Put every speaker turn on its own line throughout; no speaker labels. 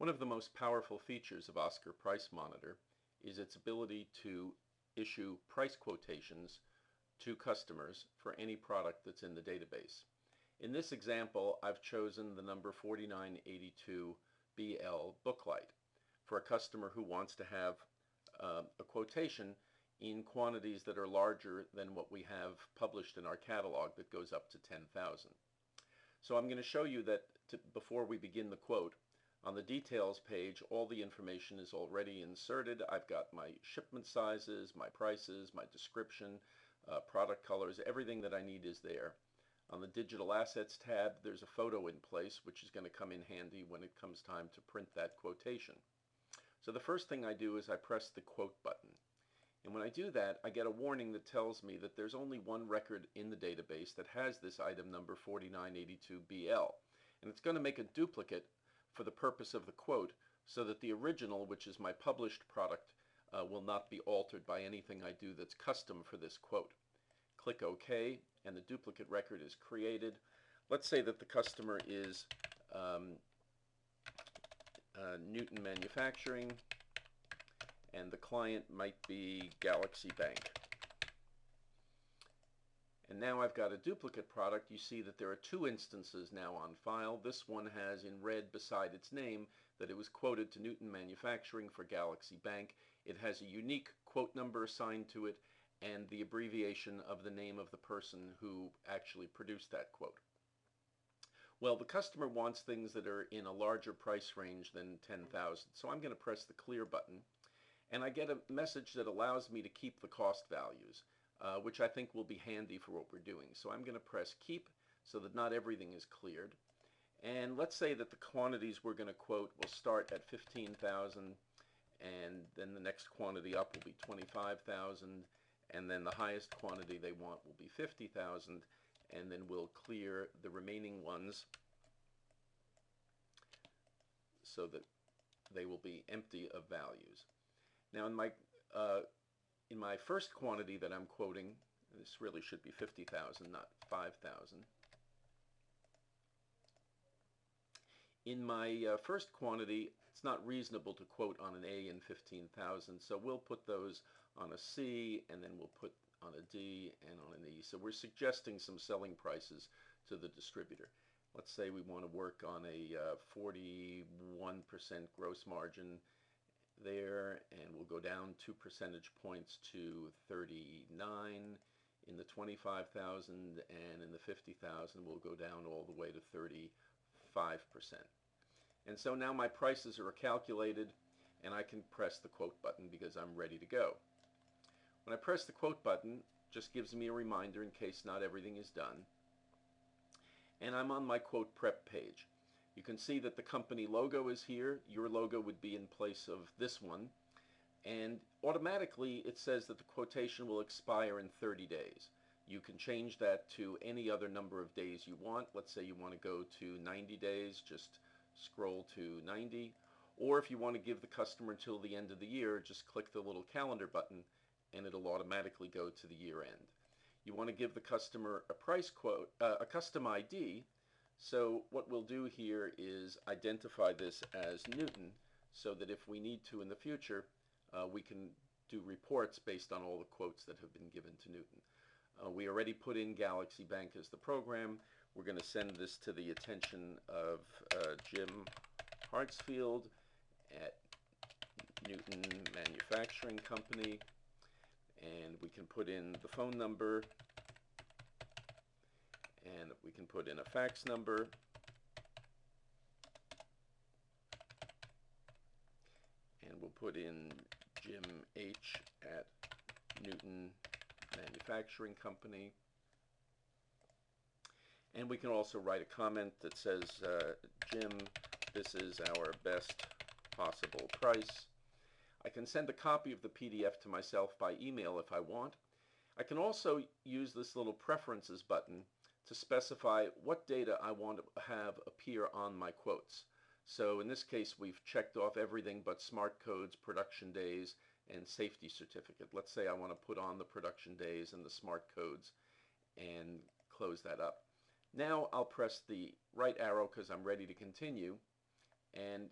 One of the most powerful features of OSCAR-PriceMonitor is its ability to issue price quotations to customers for any product that's in the database. In this example, I've chosen the number 4982BL Booklight for a customer who wants to have a quotation in quantities that are larger than what we have published in our catalog that goes up to 10,000. So I'm going to show you that before we begin the quote, on the details page, all the information is already inserted. I've got my shipment sizes, my prices, my description, product colors, everything that I need is there. On the Digital Assets tab, there's a photo in place, which is going to come in handy when it comes time to print that quotation. So the first thing I do is I press the Quote button. And when I do that, I get a warning that tells me that there's only one record in the database that has this item number 4982BL. And it's going to make a duplicate for the purpose of the quote so that the original, which is my published product, will not be altered by anything I do that's custom for this quote. Click OK, and the duplicate record is created. Let's say that the customer is Newton Manufacturing, and the client might be Galaxy Bank. And now I've got a duplicate product. You see that there are two instances now on file. This one has in red beside its name that it was quoted to Newton Manufacturing for Galaxy Bank. It has a unique quote number assigned to it and the abbreviation of the name of the person who actually produced that quote. Well, the customer wants things that are in a larger price range than 10,000. So I'm going to press the clear button, and I get a message that allows me to keep the cost values. Which I think will be handy for what we're doing. So I'm going to press keep so that not everything is cleared. And let's say that the quantities we're going to quote will start at 15,000, and then the next quantity up will be 25,000, and then the highest quantity they want will be 50,000, and then we'll clear the remaining ones so that they will be empty of values. Now in my first quantity that I'm quoting, this really should be 50,000, not 5,000. In my first quantity, it's not reasonable to quote on an A in 15,000, so we'll put those on a C, and then we'll put on a D and on an E. So we're suggesting some selling prices to the distributor. Let's say we want to work on a 41% gross margin there, and we'll go down 2 percentage points to 39 in the 25,000, and in the 50,000 we'll go down all the way to 35%. And so now my prices are calculated, and I can press the quote button because I'm ready to go. When I press the quote button, it just gives me a reminder in case not everything is done, and I'm on my quote prep page. You can see that the company logo is here. Your logo would be in place of this one. And automatically it says that the quotation will expire in 30 days. You can change that to any other number of days you want. Let's say you want to go to 90 days, just scroll to 90. Or if you want to give the customer until the end of the year, just click the little calendar button and it'll automatically go to the year end. You want to give the customer a price quote, a custom ID. So what we'll do here is identify this as Newton so that if we need to in the future, we can do reports based on all the quotes that have been given to Newton. We already put in Galaxy Bank as the program. We're going to send this to the attention of Jim Hartsfield at Newton Manufacturing Company, and we can put in the phone number, and we can put in a fax number, and we'll put in Jim H. at Newton Manufacturing Company. And we can also write a comment that says, Jim, this is our best possible price. I can send a copy of the PDF to myself by email if I want. I can also use this little preferences button to specify what data I want to have appear on my quotes. So in this case, we've checked off everything but smart codes, production days, and safety certificate. Let's say I want to put on the production days and the smart codes and close that up. Now I'll press the right arrow because I'm ready to continue, and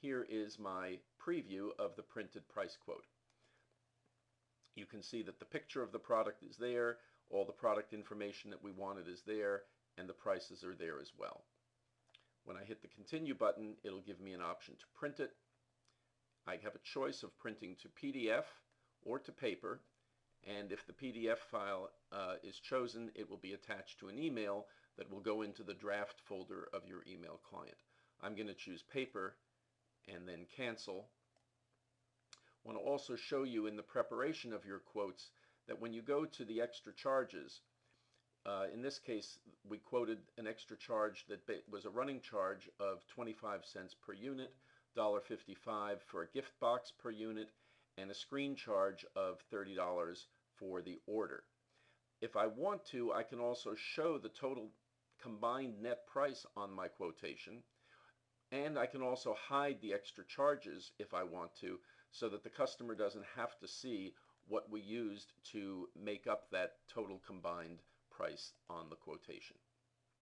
here is my preview of the printed price quote. You can see that the picture of the product is there, all the product information that we wanted is there, and the prices are there as well. When I hit the continue button, it'll give me an option to print it. I have a choice of printing to PDF or to paper, and if the PDF file is chosen, it will be attached to an email that will go into the draft folder of your email client. I'm going to choose paper and then cancel. I want to also show you in the preparation of your quotes that when you go to the extra charges, in this case we quoted an extra charge that was a running charge of 25 cents per unit, $1.55 for a gift box per unit, and a screen charge of $30 for the order. If I want to, I can also show the total combined net price on my quotation, and I can also hide the extra charges if I want to, so that the customer doesn't have to see what we used to make up that total combined price on the quotation.